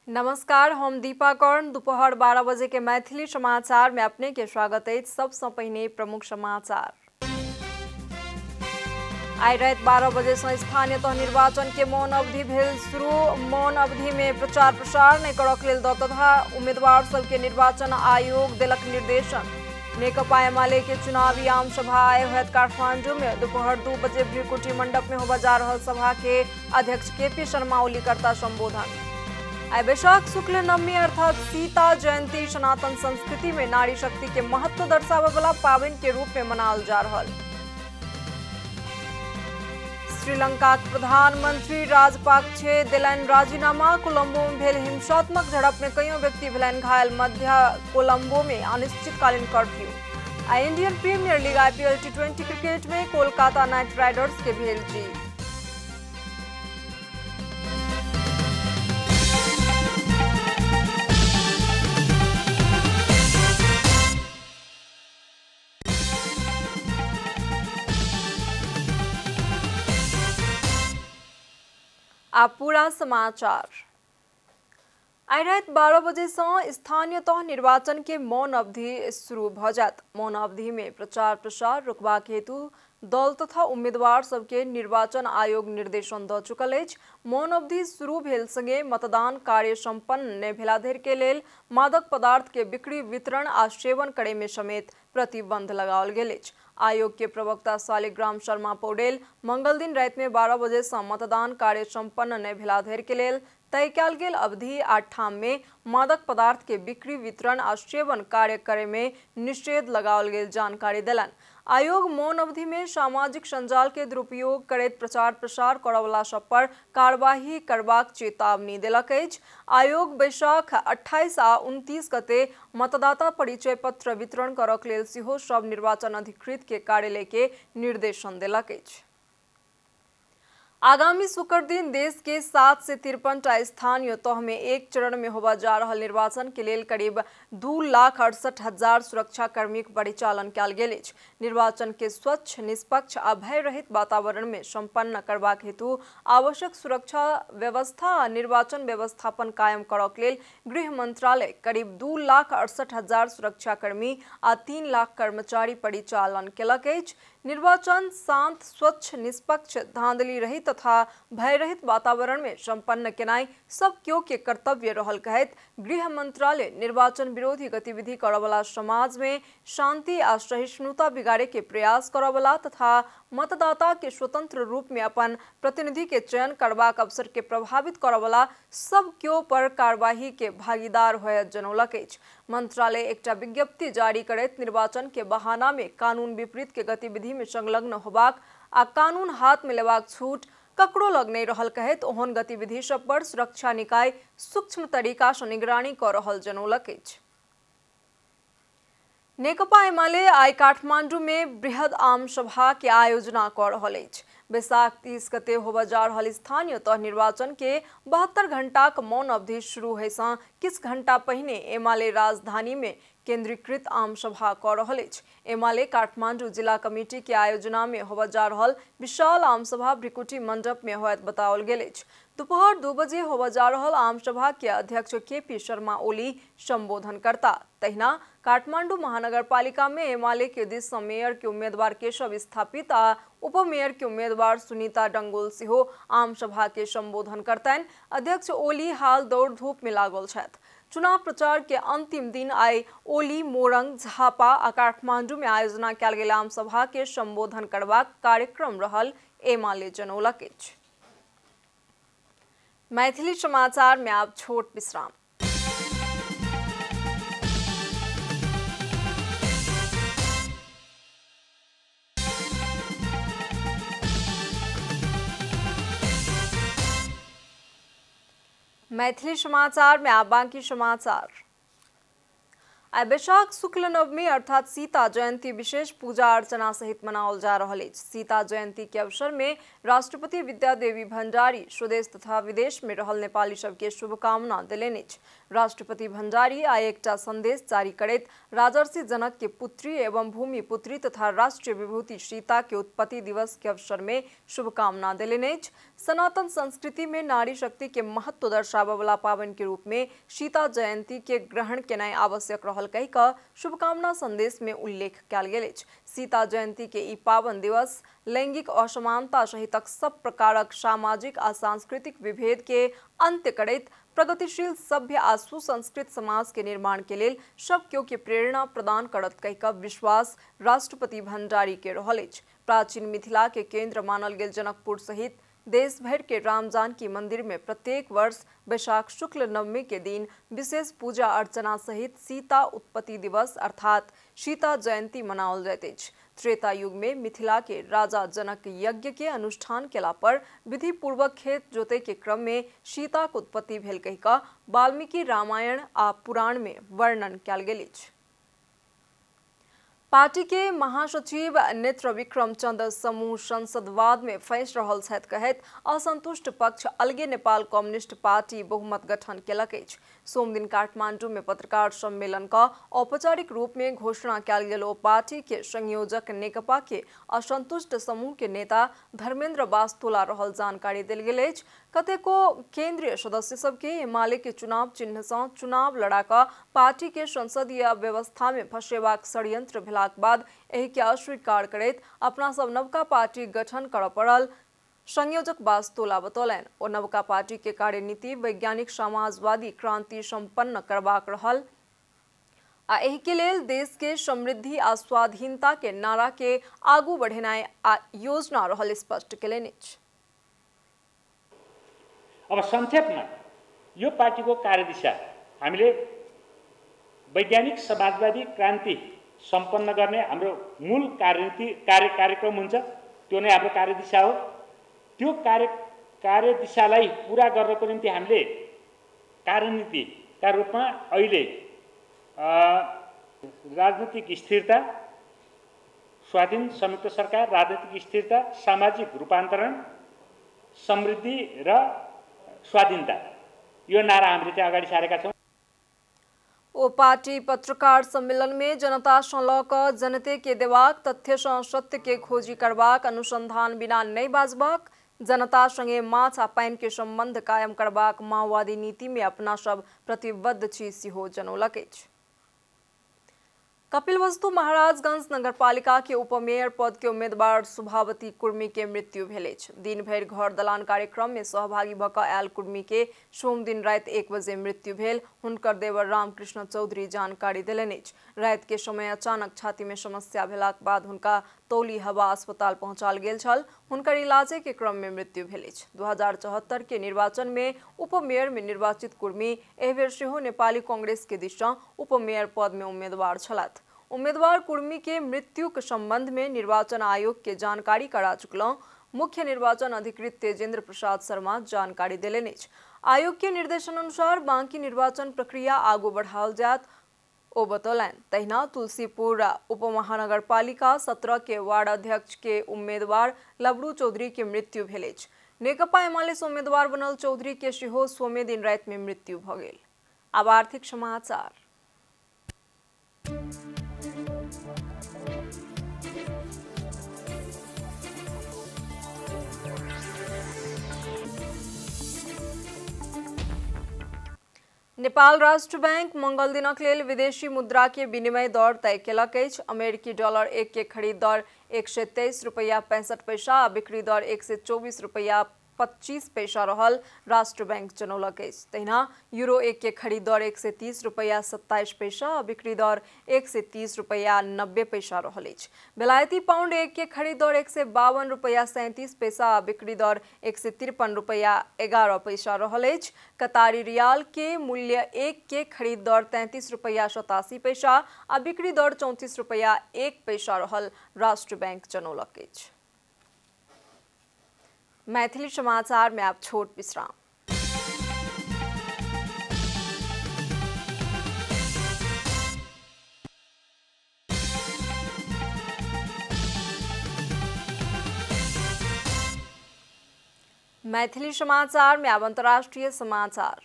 नमस्कार, हम दीपा कर्ण। दोपहर 12 बजे के मैथिली समाचार में अपने के स्वागत है। सबसे पहले प्रमुख समाचार। आई रात 12 बजे से स्थानीय तह निर्वाचन के मौन अवधि भेल शुरू। मौन अवधि में प्रचार प्रसार नहीं करक लेल तथा उम्मीदवार सबके निर्वाचन आयोग दिलक निर्देशन। नेकपा एमाले के चुनावी आम सभा आए होत काठमांडू में दोपहर 2 बजे भ्रिकुटी मंडप में होगा जा रहा सभा के अध्यक्ष केपी शर्मा ओली करता संबोधन। आई वैशाख शुक्ल नवमी अर्थात सीता जयंती सनातन संस्कृति में नारी शक्ति के महत्व दर्शावे वाला पावन के रूप में मनाल जा रहा। श्रीलंका के प्रधानमंत्री राजपाक्षे दिलन राजीनामा। कोलंबो में भेल हिंसात्मक झड़प में कईयों व्यक्ति भेलन घायल। मध्य कोलंबो में अनिश्चितकालीन कर्फ्यू। आई Indian Premier League IPL T20 cricket में कोलकाता नाइट राइडर्स के भेल जीत। आप पूरा समाचार। आई रात 12 बजे से स्थानीय तह निर्वाचन के मौन अवधि शुरू भ जात। मौन अवधि में प्रचार प्रसार रोकबाक हेतु दल तथा उम्मीदवार सबके निर्वाचन आयोग निर्देशन द चुकल अछि। मौन अवधि शुरू भेल संगे मतदान कार्य संपन्न नहि भेला धरि के लेल मादक पदार्थ के बिक्री वितरण आ सेवन करे में समेत प्रतिबंध लगाओल गेल अछि। आयोग के प्रवक्ता शालिग्राम शर्मा पौडेल मंगल दिन रात में 12 बजे से मतदान कार्य संपन्न नहीं भेला धरि के लेल तय कयल गेल अवधि आ ठाम में मादक पदार्थ के बिक्री वितरण आ सेवन कार्य करे में निषेध लगाओल गेल जानकारी देलन। आयोग मौन अवधि में सामाजिक संजाल के दुरुपयोग करैत प्रचार प्रसार करवला सब पर कार्यवाही करबाक चेतावनी देलक अछि। आयोग बैसाख 28 आ 29 गते मतदाता परिचय पत्र वितरण करक लेल सेहो सब निर्वाचन अधिकृत के कार्यालय के निर्देशन देलक अछि। आगामी शुक्र दिन देश के 7 से 53 स्थानीय तह में एक चरण में होगा जा रहा निर्वाचन के लिए करीब 2,68,000 सुरक्षा कर्मी के परिचालन कयल गेल अछि। निर्वाचन के स्वच्छ, निष्पक्ष आ भय रहित वातावरण में संपन्न करबाक हेतु आवश्यक सुरक्षा व्यवस्था आ निर्वाचन व्यवस्थापन कायम करक लेल गृह मंत्रालय करीब 2,68,000 सुरक्षा कर्मी आ 3 लाख कर्मचारी परिचालन केलक अछि। निर्वाचन शांत, स्वच्छ, निष्पक्ष, धांधली रहित तथा भय रहित वातावरण में संपन्न केनाई सब क्यों के कर्तव्य रहल कहत गृह मंत्रालय निर्वाचन विरोधी गतिविधि करवला समाज में शांति आ सहिष्णुता बिगाड़े के प्रयास करवला तथा मतदाता के स्वतंत्र रूप में अपन प्रतिनिधि के चयन करबाक अवसर के प्रभावित करवला सब क्यों पर कार्यवाही के भागीदार होयत जनौलक अछि। मंत्रालय एकटा विज्ञप्ति जारी करैत निर्वाचन के बहाना में कानून विपरीत के गतिविधि में संलग्न होबाक आ कानून हाथ में लेबाक छूट ककरो लग नहीं रहल कहत ओहन गतिविधि सब पर सुरक्षा निकाय सूक्ष्म तरीका से निगरानी कर रहल जनौलक अछि। नेकपा एमाले आई काठमांडू में बृहद आम सभा के आयोजना कर रहल अछि। बैसाख 30 गते होबा जा रहल स्थानीय तह निर्वाचन के 72 घंटा के मौन अवधि शुरू होय से किछ घंटा पहिने एमाले राजधानी में केंद्रीकृत आम सभा कर रहल अछि। एमाले काठमांडू जिला कमेटी के आयोजना में होबा जा रहल विशाल आम सभा भ्रिकुटी मंडप में होयत बताओल गेल अछि। दोपहर 2 बजे होबा जा रहल आम सभा के अध्यक्ष केपी शर्मा ओली संबोधन करता। तहिना काठमांडू महानगर पालिका में एमाले के दिस से मेयर के उम्मीदवार केशव स्थापित आ उपमेयर के उम्मीदवार सुनीता डंगोल सेहो आम सभा के संबोधन करतनि। अध्यक्ष ओली हाल दौड़ धूप में लागल छथि। चुनाव प्रचार के अंतिम दिन आई ओली मोरंग, झापा आ काठमांडू में आयोजना कयल गेल आम सभा के संबोधन करबाक कार्यक्रम रहल एमाले जनौलक अछि। मैथिली समाचार में आप छोट विश्राम। मैथिली समाचार में आप बाकी समाचार। आई वैशाख शुक्ल नवमी अर्थात सीता जयंती विशेष पूजा अर्चना सहित मनाओल जा रहा है। सीता जयंती के अवसर में राष्ट्रपति विद्यादेवी भंडारी स्वदेश तथा विदेश में रहल नेपाली सबके शुभकामना दिलेन अछि। राष्ट्रपति भण्डारी आ एकटा संदेश जारी करैत राजर्षि जनक के पुत्री एवं भूमि पुत्री तथा राष्ट्रीय विभूति सीता के उत्पत्ति दिवस के अवसर में शुभकामना देलनि अछि। सनातन संस्कृति में नारी शक्ति के महत्व दर्शाबय वाला पावन के रूप में सीता जयंती के ग्रहण केनाइ आवश्यक रहल कहि कऽ शुभकामना संदेश में उल्लेख कयल गेल अछि। सीता जयंती के ई पावन दिवस लैंगिक असमानता सहितक सब प्रकारक सामाजिक आ सांस्कृतिक विभेद के अंत्य करैत प्रगतिशील सभ्य आ सुसंस्कृत समाज के निर्माण के लेल सब केओ के प्रेरणा प्रदान करत कहि कऽ विश्वास राष्ट्रपति भण्डारी के रहल अछि। प्राचीन मिथिला के केंद्र मानल गेल जनकपुर सहित देश भर के राम जानकी मंदिर में प्रत्येक वर्ष वैशाख शुक्ल नवमी के दिन विशेष पूजा अर्चना सहित सीता उत्पत्ति दिवस अर्थात सीता जयंती मनाओल जाइत अछि। त्रेता युग में मिथिला के राजा जनक यज्ञ के अनुष्ठान केला पर विधि पूर्वक खेत जोते के क्रम में सीता के उत्पत्ति भेल कहि कऽ वाल्मीकि रामायण आ पुराण में वर्णन कयल गेल अछि। पार्टी के महासचिव नेत्र विक्रम चंद्र समूह संसदवाद में फंस रहल छथि कहैत असंतुष्ट पक्ष अलगे नेपाल कम्युनिस्ट पार्टी बहुमत गठन केलक अछि। सोम दिन काठमांडू में पत्रकार सम्मेलन का औपचारिक रूप में घोषणा कयल गेल ओ पार्टी के संयोजक नेकपा के असंतुष्ट समूह के नेता धर्मेंद्र बास्तोला रहल जानकारी देल गेल अछि। कतेको केंद्रीय सदस्य सबके एमाले के चुनाव चिन्ह सँ चुनाव लड़ा कऽ पार्टी के संसदीय व्यवस्था में फंसेबाक षड्यंत्र भेलाक बाद एहि के अस्वीकार करैत अपना सब नवका पार्टी गठन करऽ पड़ल संयोजक बास्तोला बतौलनि। ओ नवका पार्टी के कार्यनीति वैज्ञानिक समाजवादी क्रांति संपन्न करबाक रहल आ एहि के लेल देश के समृद्धि आ स्वाधीनता के नारा के आगू बढ़ेनाइ आ योजना रहल स्पष्ट केलनि अछि। अब संक्षेपमा यो पार्टीको कार्यदिशा हामीले वैज्ञानिक समाजवादी क्रान्ति सम्पन्न गर्ने हाम्रो मूल कार्यक्रम हुन्छ। त्यो नै हाम्रो कार्यदिशा हो। त्यो कार्यदिशालाई पूरा गर्नको निम्ति हामीले कार्यनीतिका रूपमा अहिले राजनीतिक स्थिरता, स्वाधीन संयुक्त सरकार, राजनीतिक स्थिरता, सामाजिक रूपान्तरण, समृद्धि र स्वाधीनता यो नारा हामीले चाहिँ अगाडि सारेका छौं। ओ पार्टी पत्रकार सम्मेलन में जनता सँ लऽ कऽ जनते के देबाक, तथ्य सँ सत्य के खोजी करबाक, अनुसंधान बिना नहीं बाजबाक, जनता संगे माछ आ पानि के संबंध कायम करबाक माओवादी नीति में अपना सब प्रतिबद्ध छी सेहो जनौलक अछि। कपिलवस्तु महाराजगंज नगरपालिका के उपमेयर पद के उम्मीदवार सुभावती कुर्मी के मृत्यु भेल अछि। दिन भरि घर दलान कार्यक्रम में सहभागी भऽ कऽ आयल कुर्मी के सोम दिन राति 1 बजे मृत्यु भेल। हुनकर देवर रामकृष्ण चौधरी जानकारी देलनि अछि। राति के समय अचानक छाती में समस्या भेलाक बाद हुनका तौली हवा अस्पताल पहुंचाल गेल छल। हुनकर इलाजे के क्रम में मृत्यु भेल अछि। 2074 के निर्वाचन में उपमेयर में निर्वाचित कुर्मी एहि बेर सेहो नेपाली कांग्रेस के दिस सँ उपमेयर पद में उम्मीदवार छलाह। उम्मीदवार कुर्मी के मृत्यु के संबंध में निर्वाचन आयोग के जानकारी करा चुकलौं। मुख्य निर्वाचन अधिकृत तेजेंद्र प्रसाद शर्मा जानकारी देलनि अछि। आयोग के निर्देशानुसार बाकी निर्वाचन प्रक्रिया आगू बढ़ाओल जायत ओ बतौलनि। तहिना तुलसीपुर उपमहानगरपालिका 17 के वार्ड अध्यक्ष के उम्मीदवार लबरू चौधरी के मृत्यु भेल अछि। नेकपा एमाले सँ उम्मीदवार बनल चौधरी के सेहो सोमे दिन राति में मृत्यु भऽ गेल। आब आर्थिक समाचार। नेपाल राष्ट्र बैंक मंगल दिनक लेल विदेशी मुद्रा के विनिमय दर तय केलक अछि। अमेरिकी डॉलर 1 के खरीद दर 123 रुपया 65 पैसा आ बिक्री दर 124 रुपया 25 पैसा रहल राष्ट्र बैंक जनौलक अछि। तहिना यूरो 1 के खरीद दर 130 रुपया 27 पैसा आ बिक्री दर 130 रुपया 90 पैसा रहल अछि। बेलायती पाउंड 1 के खरीद दर 152 रुपया 37 पैसा आ बिक्री दर 153 रुपया 11 पैसा रहल अछि। कतारी रियाल के मूल्य 1 के खरीद दर 33 रुपया 87 पैसा आ बिक्री दर 34 रुपया 1 पैसा रहल राष्ट्र बैंक जनौलक अछि। मैथिली समाचार में आप छोट विश्राम। मैथिली समाचार में अब अंतर्राष्ट्रीय समाचार।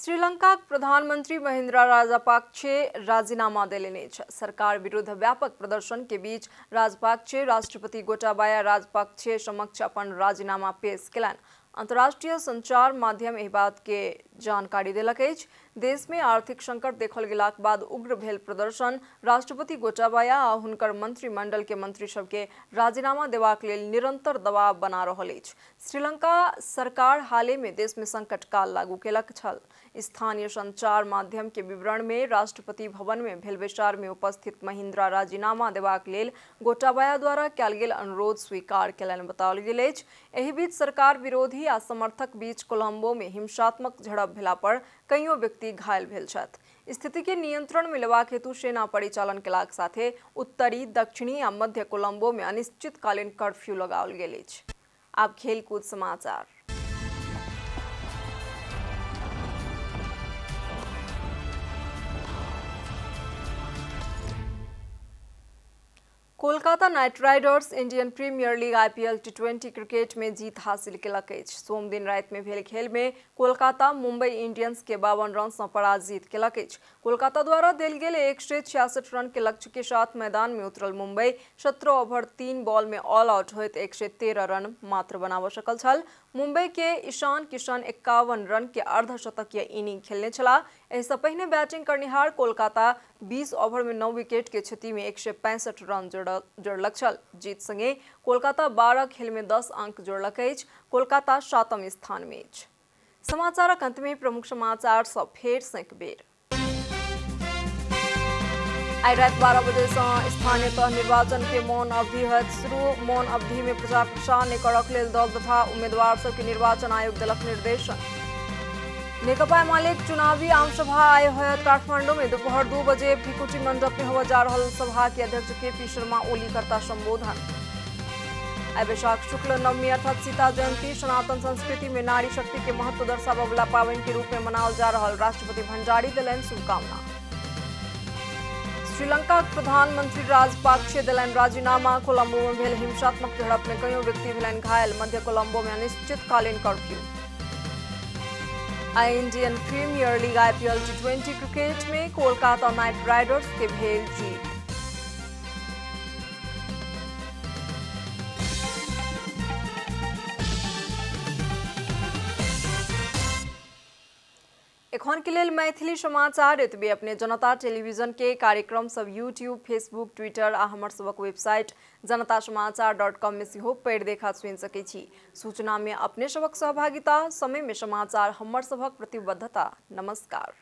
श्रीलंका प्रधानमंत्री महिंद्रा राजापाक्से राजीनामा देलेने छ। सरकार विरुद्ध व्यापक प्रदर्शन के बीच राजपाक्से राष्ट्रपति गोटाबाया राजपाक्से समक्ष अपन राजीनामा पेश केलन। अंतर्राष्ट्रीय संचार माध्यम एहि बात के जानकारी देलक अछि। देश में आर्थिक संकट देखल गेलाक बाद उग्र भेल प्रदर्शन राष्ट्रपति गोटाबाया आ हुनकर मंत्रिमंडल के मंत्री सब के राजीनामा देबाक लेल निरंतर दबाव बना रहल अछि। श्रीलंका सरकार हाले में देश में संकट काल लागू केलक छल। स्थानीय संचार माध्यम के विवरण में राष्ट्रपति भवन में भेल बैसार में उपस्थित महिंद्रा राजीनामा देबाक लेल गोटाबाया द्वारा कयल गेल अनुरोध स्वीकार केलनि बताओल गेल अछि। एहि बीच सरकार विरोधी आ समर्थक बीच कोलंबो में हिंसात्मक झड़प भेला पर कईयों व्यक्ति घायल भेल छथि। स्थिति के नियंत्रण में लेबाक हेतु सेना परिचालन केलाक साथे उत्तरी, दक्षिणी आ मध्य कोलंबो में अनिश्चितकालीन कर्फ्यू लगाओल गेल अछि। आब खेलकूद समाचार। Kolkata Knight Riders Indian Premier League IPL T20 cricket में जीत हासिल केलक अछि। सोम दिन रात में भेल खेल में कोलकाता मुंबई इंडियंस के 52 रन से पराजित केलक अछि। कोलकाता द्वारा देल गेल 166 रन के लक्ष्य के साथ मैदान में उतरल मुंबई 17 ओवर 3 बॉल में ऑल आउट होइत 113 रन मात्र बनाबऽ सकल छल। मुंबई के ईशान किशन 51 रन के अर्धशतकीय इनिंग खेलने छला। एहिसँ पहिने बैटिंग करनिहार कोलकाता 20 ओवर में 9 विकेट के क्षति में 165 रन जोड़लक छल। जीत संगे कोलकाता 12 खेल में 10 अंक जोड़लक अछि। कोलकाता 7म स्थान में अछि। समाचारक अंत में प्रमुख समाचार सब फेर सँ एक बेर। आई रात 12 बजे से स्थानीय तह निर्वाचन के मौन अवधि होयत शुरू। मौन अवधि में प्रचार प्रसार नै करक लेल दल तथा उम्मीदवार सब के निर्वाचन आयोग देलक निर्देशन। नेकपा एमाले चुनावी आमसभा आय होयत काठमांडू में दोपहर 2 बजे भिकुटी मंडप में होगा जा रहल सभा के अध्यक्ष KP शर्मा ओली करता संबोधन। आई वैशाख शुक्ल नवमी अर्थात सीता जयंती सनातन संस्कृति में नारी शक्ति के महत्व दर्शाबऽ वाला पावनि के रूप में मनाओल जा रहल राष्ट्रपति भंडारी देलनि शुभकामना। श्रीलंका प्रधानमंत्री राजपाक्से देलनि राजीनामा। कोलंबो में भेल हिंसात्मक झड़प में कईयों व्यक्ति भेलनि घायल। मध्य कोलंबो में अनिश्चितकालीन कर्फ्यू। आई Indian Premier League IPL T20 cricket में कोलकाता नाइट राइडर्स के भेल जीत। एखन के लेल मैथिली समाचार एतबे। अपने जनता टेलीविजन के कार्यक्रम सब यूट्यूब, फेसबुक, ट्विटर आ हमर सबक वेबसाइट janatasamaachar.com में सेहो पढ़ि देखा सुनि सकै छी। सूचना में अपने सबक सहभागिता, समय में समाचार हमर सबक प्रतिबद्धता। नमस्कार।